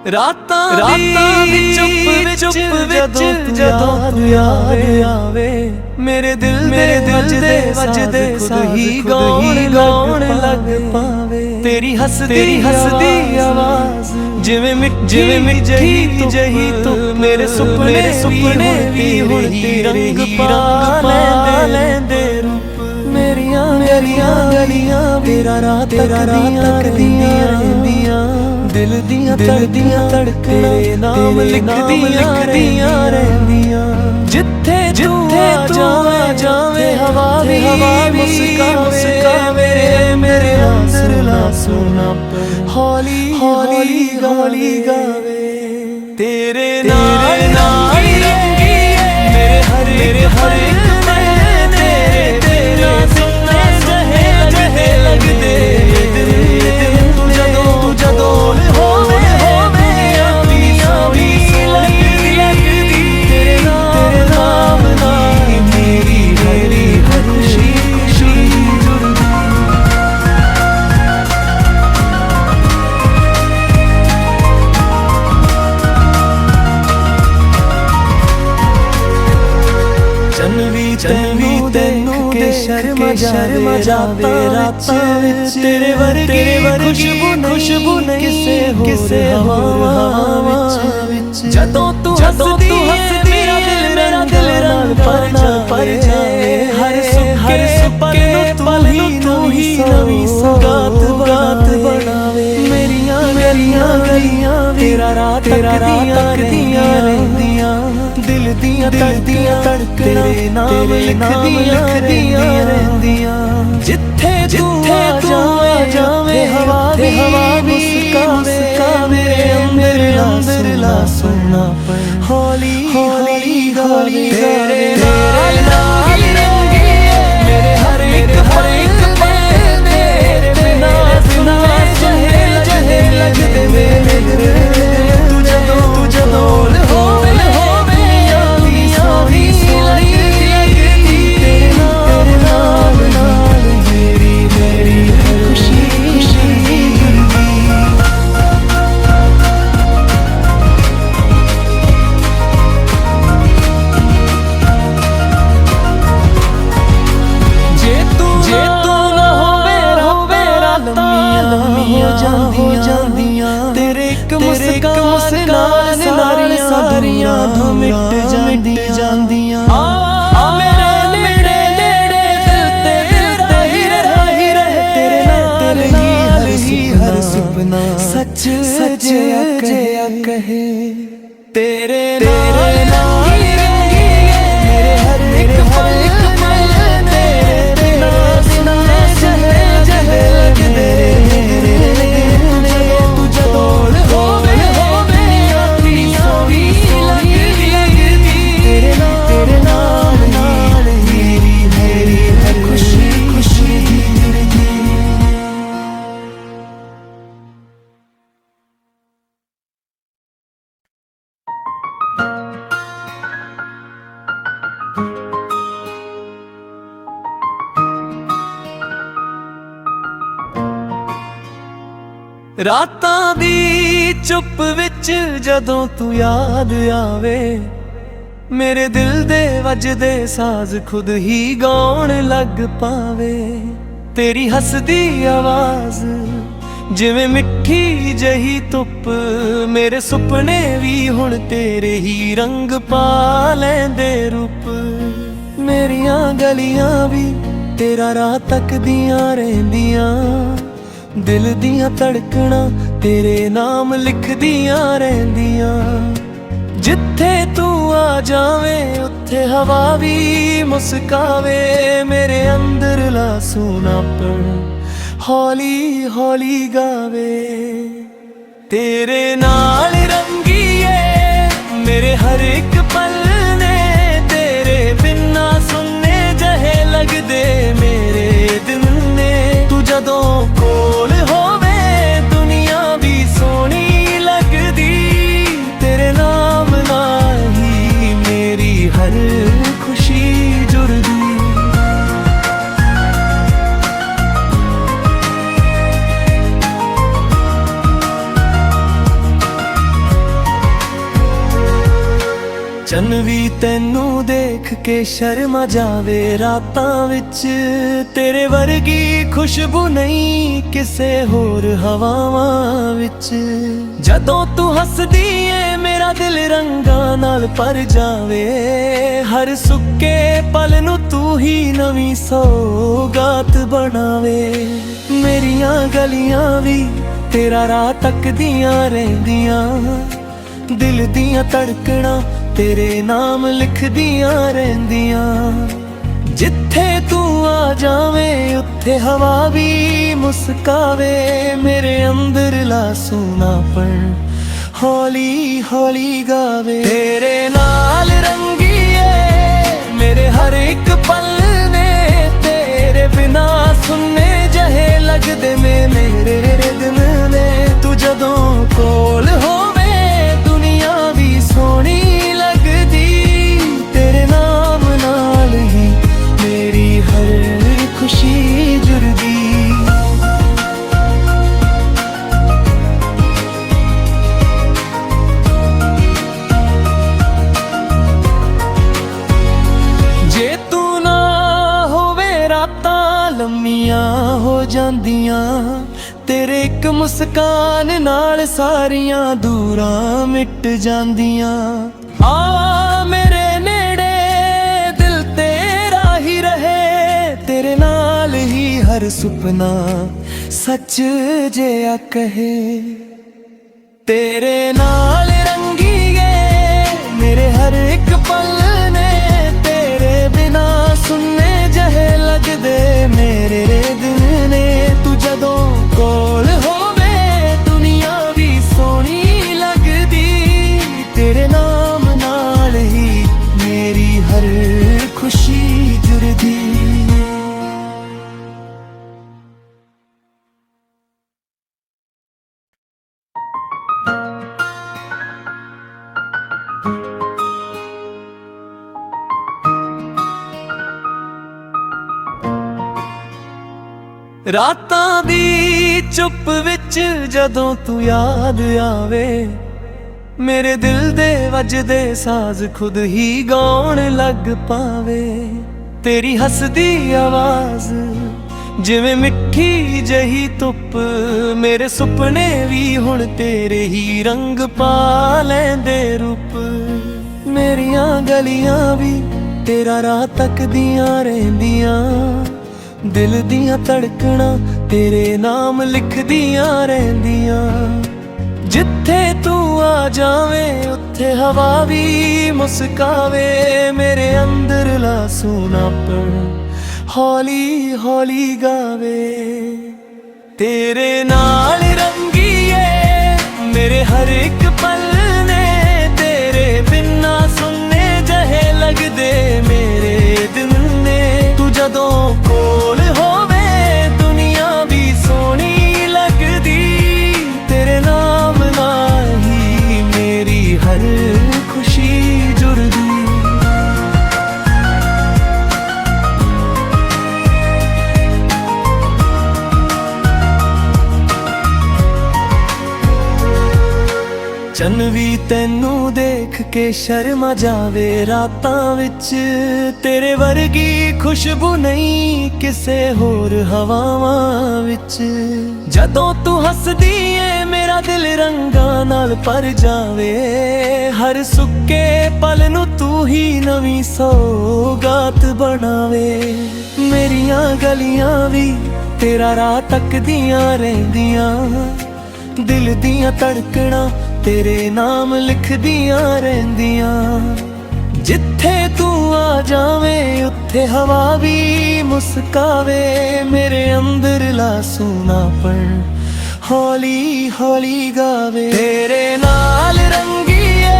ਰਾਤਾਂ ਦੀ ਚੁੱਪ ਵਿੱਚ ਜਦੋਂ ਤੂੰ ਯਾਦ ਆਵੇ ਮੇਰੇ ਦਿਲ ਦੇ ਵੱਜਦੇ ਖੁਦ ਹੀ ਗਾਉਣ ਲੱਗ ਪਾਵੇ। ਤੇਰੀ ਹੱਸਦੀ ਆਵਾਜ਼ ਜਿਵੇਂ ਮਿੱਠੀ ਜਹੀ ਤੂੰ ਮੇਰੇ ਸੁਪਨੇ ਵੀ ਹੁਣ ਰੰਗ ਪਾ ਲੈਂਦੇ ਰੂਪ। ਮੇਰੀਆਂ ਗਲੀਆਂ ਤੇਰਾ ਰਾਤ ਤੱਕਦੀਆਂ ਰਹਿੰਦੀਆਂ, ਦਿਲ ਦੀਆਂ ਧੜਕਣਾਂ ਨਾਮ ਲਿਖਦੀਆਂ ਰਹਿੰਦੀਆਂ। ਜਿੱਥੇ ਤੂੰ ਆ ਜਾਵੇਂ ਹਵਾ ਵੀ ਮੁਸਕਾਵੇ ਮੇਰੇ ਅੰਦਰਲਾ ਸੁਣਾ ਹੌਲੀ ਗਾਵੇ। ਤੇਰੇ ਨਾਲ ਮੇਰੇ ਹਰ ਇੱਕ ਪਲ ਤੇਰਾ ਸੁਣਨਾ ਜਹੇ ਲੱਗਦੇ। ਤੂੰ ਜਦੋਂ ਹੋਵੇ ਆਂਦੀਆਂ ਵੀ ਲੱਗਦੀ ਤੇਰੇ ਨਾਮ ਨਾਲ ਮੇਰੀ ਹਰ ਖੁਸ਼ੀ ਜੁੜਦੀ। ਤੈਨੂੰ ਦੇਖ ਕੇ ਸ਼ਰਮ ਜਾਵੇ ਰਾਤਾਂ ਵਿੱਚ। ਤੇਰੇ ਵਰਗੀ ਖੁਸ਼ਬੂ ਨਹੀਂ ਕਿਸੇ ਹਵਾ ਵਿੱਚ। ਜਦੋਂ ਤੂੰ ਹੱਸਦੀ ਮੇਰਾ ਦਿਲ ਰੰਗ ਭਰ ਜਾਏ। ਹਰ ਸੁੱਕੇ ਪਲ ਨੂੰ ਤੂੰ ਹੀ ਨਵੀਂ ਸੌਗਾਤ ਬਣਾਵੇ। ਮੇਰੀਆਂ ਗਲੀਆਂ ਤੇਰਾ ਰਾਤ ਤੱਕਦੀਆਂ ਰਹਿੰਦੀਆਂ, ਦਿਲ ਦੀਆਂ ਧੜਕਣਾਂ ਤੇਰੇ ਨਾਮ ਲਿਖਦੀਆਂ ਰਹਿੰਦੀਆਂ। ਜਿੱਥੇ ਤੂੰ ਆ ਜਾਵੇਂ ਹਵਾ ਵੀ ਮੁਸਕਾਵੇ ਮੇਰੇ ਅੰਦਰਲਾ ਸੁਣਾ ਹੌਲੀ ਗਾਵੇ। ਤੇਰੇ ਨਾਲ ਮੇਰੇ ਹਰ ਇੱਕ ਪਲ ਤੇਰੇ ਬਿਨਾਂ ਜਹੇ ਲੱਗਦੇ ਮੇਰੇ। ਤੂੰ ਜਦੋਂ ਹੋਵੇ ਆਂਦੀਆਂ ਵੀ ਲੱਗਦੀ ਤੇਰੇ ਨਾਲ ਮੇਰੀ ਖੁਸ਼ੀ ਜੇ ਤੂੰ ਨਾ ਹੋਵੇ ਰਾਤਾਂ ਹੋ ਜਾਂਦੀਆਂ। ਤੇਰੇ ਇੱਕ ਮੁਸਕਾਨ ਨਾਲ ਸਾਰੀਆਂ ਧੁ ਮਿਟ ਜਾਂਦੀਆਂ। ਆ ਮੇਰੇ ਨੇੜੇ ਦਿਲ ਤੇ ਹੀ ਰਹੇ ਤੇਰੇ ਨਾਲ ਹੀ ਹਰ ਸੁਪਨਾ ਸੱਚ ਜਿਹਾ ਕਹੇ। ਤੇਰੇ ਨਾਲ ਮੇਰੇ ਹਰ ਇੱਕ ਪਲ ਤੇਰੇ ਬਿਨਾਂ ਜਹੇ ਲੱਗਦੇ। ਤੂੰ ਜਦੋਂ ਹੋਵੇ ਆਂਦੀਆਂ ਵੀ ਲੱਗਦੀ ਤੇਰੇ ਨਾਲ ਮੇਰੀ ਹਰ ਖੁਸ਼ੀ ਜੁੜਦੀ। ਰਾਤਾਂ ਦੀ ਚੁੱਪ ਵਿੱਚ ਜਦੋਂ ਤੂੰ ਯਾਦ ਆਵੇ ਮੇਰੇ ਦਿਲ ਦੇ ਵੱਜਦੇ ਸਾਜ਼ ਖੁਦ ਹੀ ਗਾਉਣ ਲੱਗ ਪਾਵੇ। ਤੇਰੀ ਹੱਸਦੀ ਆਵਾਜ਼ ਜਿਵੇਂ ਮਿੱਠੀ ਜਹੀ ਧੁੱਪ, ਮੇਰੇ ਸੁਪਨੇ ਵੀ ਹੁਣ ਤੇਰੇ ਹੀ ਰੰਗ ਪਾ ਲੈਂਦੇ ਰੂਪ। ਮੇਰੀਆਂ ਗਲੀਆਂ ਵੀ ਤੇਰਾ ਰਾਹ ਤੱਕਦੀਆਂ ਰਹਿੰਦੀਆਂ, ਦਿਲ ਦੀਆਂ ਧੜਕਣਾਂ ਤੇਰੇ ਨਾਮ ਲਿਖਦੀਆਂ ਰਹਿੰਦੀਆਂ। ਜਿੱਥੇ ਤੂੰ ਆ ਜਾਵੇਂ ਉੱਥੇ ਹਵਾ ਵੀ ਮੁਸਕਾਵੇ ਮੇਰੇ ਅੰਦਰਲਾ ਸੁਣਾਪਣ ਹੌਲੀ ਗਾਵੇ। ਤੇਰੇ ਨਾਲ ਰੰਗੀਏ ਮੇਰੇ ਹਰ ਇੱਕ ਪਲ ਨੇ, ਤੇਰੇ ਬਿਨਾਂ ਸੁੰਨੇ ਜਹੇ ਲੱਗਦੇ ਮੇਰੇ ਦਿਨ ਨੇ। ਤੂੰ ਜਦੋਂ ਕੋਲ ਹੋਵੇ ਦੁਨੀਆ ਵੀ ਸੋਹਣੀ ਲੱਗਦੀ, ਤੇਰੇ ਨਾਮ ਨਾਲ ਹੀ ਮੇਰੀ ਹਰ ਖੁਸ਼ੀ ਜੁੜਦੀ। ਚੰਨ ਵੀ ਤੈਨੂੰ ਦੇਖ ਕੇ ਸ਼ਰਮਾ ਜਾਵੇ ਰਾਤਾਂ ਵਿੱਚ। ਤੇਰੇ ਵਰਗੀ ਖੁਸ਼ਬੂ ਨਹੀਂ ਕਿਸੇ ਹੋਰ ਹਵਾਵਾਂ ਵਿੱਚ। ਜਦੋਂ ਤੂੰ ਹੱਸਦੀ ਏ ਮੇਰਾ ਦਿਲ ਰੰਗਾਂ ਨਾਲ ਭਰ ਜਾਵੇ। ਹਰ ਸੁੱਕੇ ਪਲ ਨੂੰ ਤੂੰ ਹੀ ਨਵੀਂ ਸੌਗਾਤ ਬਣਾਵੇ। ਮੇਰੀਆਂ ਗਲੀਆਂ ਵੀ ਤੇਰਾ ਰਾਹ ਤੱਕਦੀਆਂ ਰਹਿੰਦੀਆਂ। ਦਿਲ ਦੀਆਂ ਧੜਕਣਾਂ ਤੇਰੇ ਨਾਮ ਲਿਖਦੀਆਂ ਰਹਿੰਦੀਆਂ। ਜਿੱਥੇ ਤੂੰ ਆ ਜਾਵੇਂ ਉੱਥੇ ਹਵਾ ਵੀ ਮੁਸਕਾਵੇ। ਮੇਰੇ ਅੰਦਰਲਾ ਸੁਣਾਪਣ ਹੌਲੀ ਹੌਲੀ ਗਾਵੇ। ਤੇਰੇ ਨਾਲ ਰੰਗੀਏ ਮੇਰੇ ਹਰ ਇੱਕ ਪਲ ਨੇ। ਤੇਰੇ ਬਿਨਾ ਸੁੰਨੇ ਜਿਹੇ ਲੱਗਦੇ ਨੇ ਮੇਰੇ ਦਿਨ ਨੇ। ਤੂੰ ਜਦੋਂ ਕੋਲ ਹੋਵੇ ਦੁਨੀਆ ਵੀ ਸੋਹਣੀ ਲੱਗਦੀ। ਤੇਰੇ ਨਾਮ ਨਾਲ ਹੀ ਮੇਰੀ ਹਰ ਖੁਸ਼ੀ ਜੁੜਦੀ। ਜੇ ਤੂੰ ਨਾ ਹੋਵੇ ਰਾਤਾਂ ਲੰਮੀਆਂ ਹੋ ਜਾਂਦੀਆਂ। ਤੇਰੇ ਇੱਕ ਮੁਸਕਾਨ ਨਾਲ ਸਾਰੀਆਂ ਦੂਰਾਂ ਮਿਟ ਜਾਂਦੀਆਂ। ਆ ਮੇਰੇ ਨੇੜੇ ਦਿਲ ਤੇਰਾ ਹੀ ਰਹੇ। ਤੇਰੇ ਨਾਲ ਹੀ ਹਰ ਸੁਪਨਾ ਸੱਚ ਜਿਹਾ ਕਹੇ। ਤੇਰੇ ਨਾਲ ਰੰਗੀਏ ਮੇਰੇ ਹਰ ਇੱਕ ਪਲ ਨੇ। ਤੇਰੇ ਬਿਨਾ ਸੁੰਨੇ ਜਿਹੇ ਲੱਗਦੇ ਮੇਰੇ ਦਿਨ ਨੇ। ਤੂੰ ਜਦੋਂ ਕੋਲ ਹੋਵੇ ਦੁਨੀਆ ਵੀ ਸੋਹਣੀ ਲੱਗਦੀ। ਤੇਰੇ ਨਾਮ ਨਾਲ ਹੀ ਮੇਰੀ ਹਰ ਖੁਸ਼ੀ ਜੁੜਦੀ। ਰਾਤਾਂ ਦੀ ਚੁੱਪ ਵਿੱਚ ਜਦੋਂ ਤੂੰ ਯਾਦ ਆਵੇ। ਮੇਰੇ ਦਿਲ ਦੇ ਵੱਜਦੇ ਸਾਜ਼ ਖੁਦ ਹੀ ਗਾਉਣ ਲੱਗ ਪਾਵੇ। ਤੇਰੀ ਹੱਸਦੀ ਆਵਾਜ਼ ਜਿਵੇਂ ਮਿੱਠੀ ਜਹੀ ਧੁੱਪ। ਮੇਰੇ ਸੁਪਨੇ ਵੀ ਹੁਣ ਤੇਰੇ ਹੀ ਰੰਗ ਪਾ ਲੈਂਦੇ ਰੂਪ। ਮੇਰੀਆਂ ਗਲੀਆਂ ਵੀ ਤੇਰਾ ਰਾਹ ਤੱਕਦੀਆਂ ਰਹਿੰਦੀਆਂ। ਦਿਲ ਦੀਆਂ ਧੜਕਣਾਂ ਤੇਰੇ ਨਾਮ ਲਿਖਦੀਆਂ ਰਹਿੰਦੀਆਂ। ਜਿੱਥੇ ਤੂੰ ਆ ਜਾਵੇਂ ਉੱਥੇ ਹਵਾ ਵੀ ਮੁਸਕਾਵੇ। ਮੇਰੇ ਅੰਦਰਲਾ ਸੁਣਾਪਣ ਹੌਲੀ ਹੌਲੀ ਗਾਵੇ। ਤੇਰੇ ਨਾਲ ਰੰਗੀਏ ਮੇਰੇ ਹਰ ਇੱਕ ਪਲ ਨੇ। ਤੇਰੇ ਬਿਨਾ ਸੁੰਨੇ ਜਿਹੇ ਲੱਗਦੇ ਮੇਰੇ ਦਿਨ ਨੇ। ਤੂੰ ਜਦੋਂ ਕੋਲ ਹੋਵੇ ਦੁਨੀਆ ਵੀ ਸੋਹਣੀ ਲੱਗਦੀ। ਤੇਰੇ ਨਾਮ ਨਾਲ ਹੀ ਮੇਰੀ ਹਰ ਖੁਸ਼ੀ ਜੁੜਦੀ। ਚੰਨ ਵੀ ਤੈਨੂੰ ਦੇਖ ਕੇ ਸ਼ਰਮਾ ਜਾਵੇ ਰਾਤਾਂ ਵਿੱਚ। ਤੇਰੇ ਵਰਗੀ ਖੁਸ਼ਬੂ ਨਹੀਂ ਕਿਸੇ ਹੋਰ ਹਵਾਵਾਂ ਵਿੱਚ। ਜਦੋਂ ਤੂੰ ਹੱਸਦੀ ਏ ਮੇਰਾ ਦਿਲ ਰੰਗਾਂ ਨਾਲ ਭਰ ਜਾਵੇ। ਹਰ ਸੁੱਕੇ ਪਲ ਨੂੰ ਤੂੰ ਹੀ ਨਵੀਂ ਸੌਗਾਤ ਬਣਾਵੇ। ਮੇਰੀਆਂ ਗਲੀਆਂ ਵੀ ਤੇਰਾ ਰਾਹ ਤੱਕਦੀਆਂ ਰਹਿੰਦੀਆਂ। ਦਿਲ ਦੀਆਂ ਧੜਕਣਾਂ ਤੇਰੇ ਨਾਮ ਲਿਖਦੀਆਂ ਰਹਿੰਦੀਆਂ। ਜਿੱਥੇ ਤੂੰ ਆ ਜਾਵੇਂ ਉੱਥੇ ਹਵਾ ਵੀ ਮੁਸਕਾਵੇ। ਮੇਰੇ ਅੰਦਰਲਾ ਸੁਣਾਪਣ ਹੌਲੀ ਹੌਲੀ ਗਾਵੇ। ਤੇਰੇ ਨਾਲ ਰੰਗੀਏ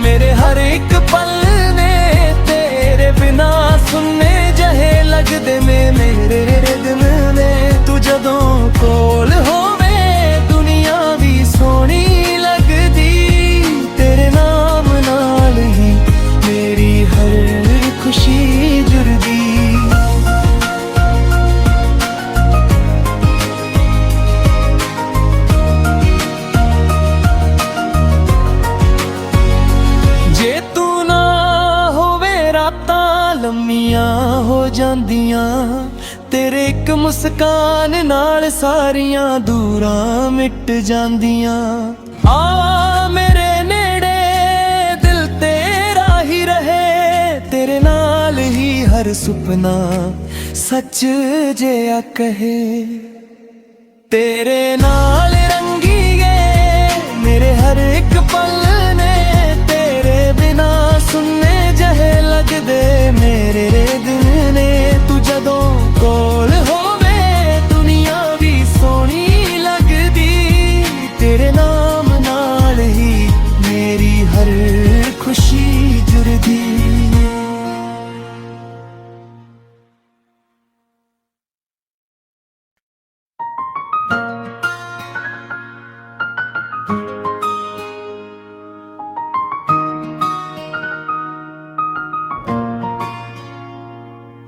ਮੇਰੇ ਹਰ ਇੱਕ ਪਲ ਨੇ। ਤੇਰੇ ਬਿਨਾ ਸੁੰਨੇ ਜਿਹੇ ਲੱਗਦੇ ਨੇ ਮੇਰੇ ਦਿਨ ਨੇ। ਤੂੰ ਜਦੋਂ ਕੋਲ ਹੋਵੇ ਦੁਨੀਆ ਵੀ ਸੋਹਣੀ ਲੱਗਦੀ। ਤੇਰੇ ਨਾਮ ਨਾਲ ਹੀ ਮੇਰੀ ਹਰ ਖੁਸ਼ੀ ਜੁੜਦੀ। ਜੇ ਤੂੰ ਲੰਮੀਆਂ ਹੋ ਜਾਂਦੀਆਂ तेरे एक मुस्कान नाल सारियां दूरां मिट जांदियां। आ मेरे नेड़े दिल तेरा ही रहे, तेरे नाल ही हर सुपना सच जिया कहे। तेरे नाल रंगीए मेरे हर एक पल ने, तेरे बिना सुनने जहे लगदे मेरे दिन ने। तू जदों कोल होवे दुनिया भी सोहनी लगदी, तेरे नाम नाल ही मेरी हर खुशी जुड़दी।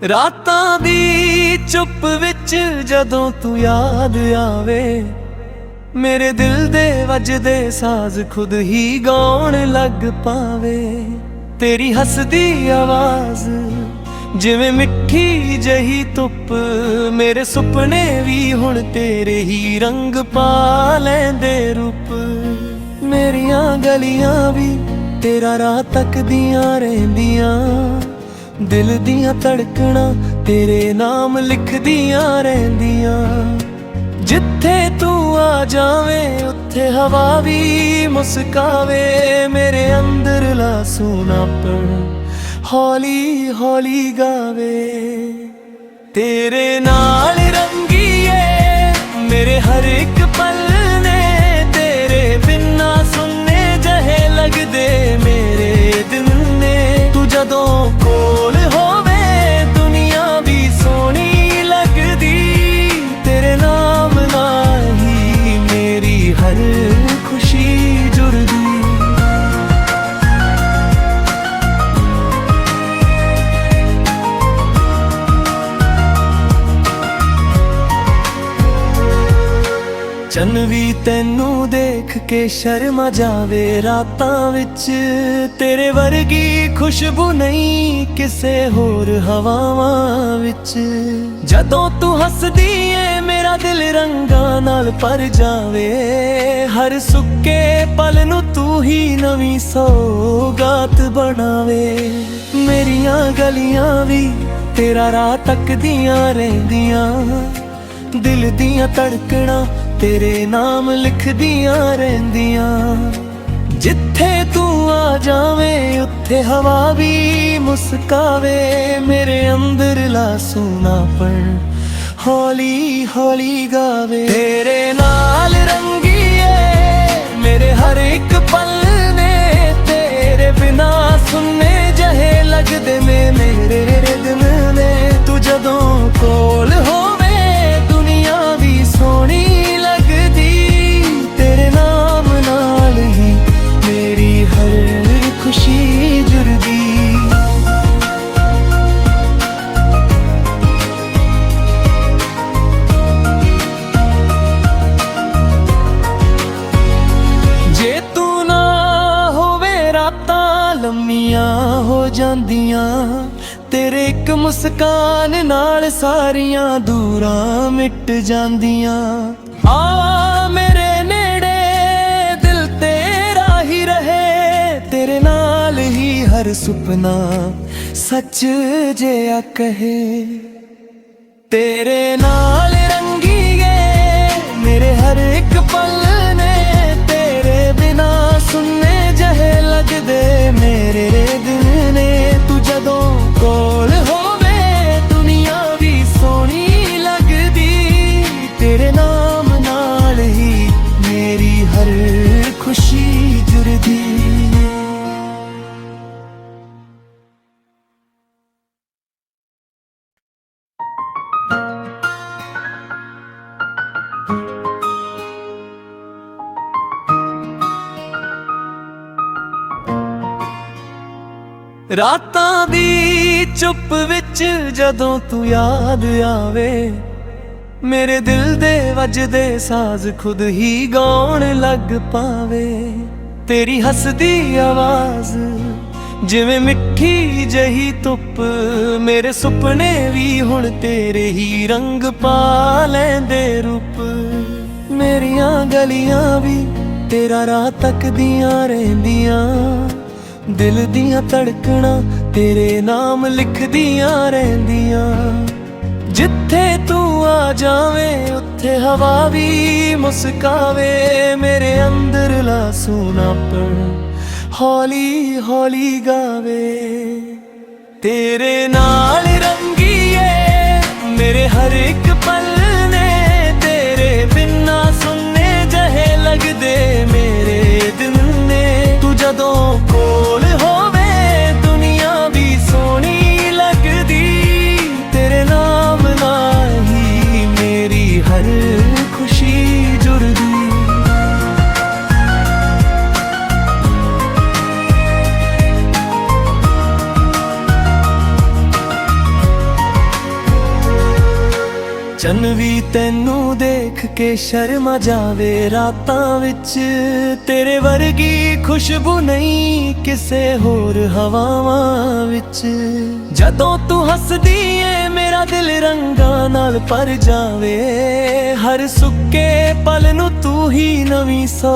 रातां दी चुप विच जदों तू याद आवे, मेरे दिल दे वजदे साज खुद ही गाउण लग पावे। तेरी हसदी आवाज जिवें मिठी जही धुप, मेरे सुपने भी हुण तेरे ही रंग पा लैंदे रूप। मेरियां गलियां भी तेरा राह तकदियां रहिंदियां, दिल दियां धड़कना तेरे नाम लिखदियां रहंदियां। जिथे तू आ जावे उत्थे हवा भी मुस्कावे, मेरे अंदरला सूनापन हौली हौली गावे। तेरे नाल रंगीए मेरे हर एक पल ने, तेरे बिना सुनने जहे लगदे मेरे दिन ने। तू जदों कोल होवे दुनिया भी सोहनी लगदी, तेरे नाम नाल ही मेरी हर खुशी जुड़दी। चन भी तैनू देख के शर्मा जावे रातां विच, तेरे वर्गी खुशबू नहीं किसे होर हवावां विच। जदों तू हसदी ऐ मेरा दिल रंगां नाल भर जावे, हर सुक्के पल नू तू ही नवीं सौगात बनावे। मेरियां गलियां भी तेरा राह तकदियां रहिंदियां, दिल दियां धड़कना तेरे नाम लिखदियां रहंदियां। जिथे तू आ जावे उत्थे हवा भी मुस्कावे, मेरे अंदरला सूनापन हौली हौली गावे। तेरे नाल रंगीए मेरे हर एक पल ने, तेरे बिना सुनने जहे लगदे मेरे दिन ने। तू जदों कोल होवे दुनिया भी सोहनी लगदी, तेरे नाम नाल ही मेरी हर खुशी जुड़दी। जे तू ना होवे रातां लम्मियां हो जांदियां, तेरे एक मुस्कान नाल सारियां दूरां मिट जांदियां। आ मेरे नेड़े दिल तेरा ही रहे, तेरे नाल ही हर सुपना सच जिया कहे। तेरे नाल रंगीए मेरे हर एक पल ने, तेरे बिना सुनने जहे लगदे मेरे दिन ने। तू जदों कोल होवे दुनिया भी सोहनी लगदी, तेरे नाम नाल ही मेरी हर खुशी जुड़दी। रातां दी चुप विच जदों तू याद आवे, मेरे दिल दे वजदे साज खुद ही गाउण लग पावे। तेरी हसदी आवाज ਜਿਵੇਂ ਮਿੱਠੀ ਜਹੀ ਧੁੱਪ ਮੇਰੇ ਸੁਪਨੇ ਵੀ ਹੁਣ ਤੇਰੇ ਹੀ ਰੰਗ ਪਾ ਲੈਂਦੇ ਰੂਪ। ਮੇਰੀਆਂ ਗਲੀਆਂ ਵੀ ਤੇਰਾ ਰਾਹ ਤੱਕਦੀਆਂ ਰਹਿੰਦੀਆਂ, ਦਿਲ ਦੀਆਂ ਧੜਕਣਾਂ ਤੇਰੇ ਨਾਮ ਲਿਖਦੀਆਂ ਰਹਿੰਦੀਆਂ। ਜਿੱਥੇ ਤੂੰ ਆ ਜਾਵੇਂ ਉੱਥੇ ਹਵਾ ਵੀ ਮੁਸਕਾਵੇ, ਮੇਰੇ ਅੰਦਰਲਾ ਸੁਣਾਪਣ ਹੌਲੀ ਹੌਲੀ ਗਾਵੇ। ਤੇਰੇ ਨਾਲ ਰੰਗੀਏ ਮੇਰੇ ਹਰ ਇੱਕ ਪਲ ਨੇ, ਤੇਰੇ ਬਿਨਾਂ ਸੁੰਨੇ ਜਹੇ ਲੱਗਦੇ ਮੇਰੇ ਦਿਨ ਨੇ। ਤੂੰ ਜਦੋਂ ਕੋਲ ਹੋਵੇ ਦੁਨੀਆ ਵੀ ਸੋਹਣੀ ਲੱਗਦੀ, ਤੇਰੇ ਨਾਮ ਨਾਲ ਹੀ ਮੇਰੀ ਹਰ ਖੁਸ਼ੀ ਜੁੜਦੀ। ਚੰਨ ਵੀ ਤੈਨੂੰ ਦੇਖ ਕੇ ਸ਼ਰਮਾ ਜਾਵੇ ਰਾਤਾਂ ਵਿੱਚ, ਤੇਰੇ ਵਰਗੀ ਖੁਸ਼ਬੂ ਨਹੀਂ ਕਿਸੇ ਹੋਰ ਹਵਾਵਾਂ ਵਿੱਚ। ਜਦੋਂ ਤੂੰ ਹੱਸਦੀ ਏ ਮੇਰਾ ਦਿਲ ਰੰਗਾਂ ਨਾਲ ਭਰ ਜਾਵੇ, ਹਰ ਸੁੱਕੇ ਪਲ ਨੂੰ ਤੂੰ ਹੀ ਨਵੀਂ ਸੋ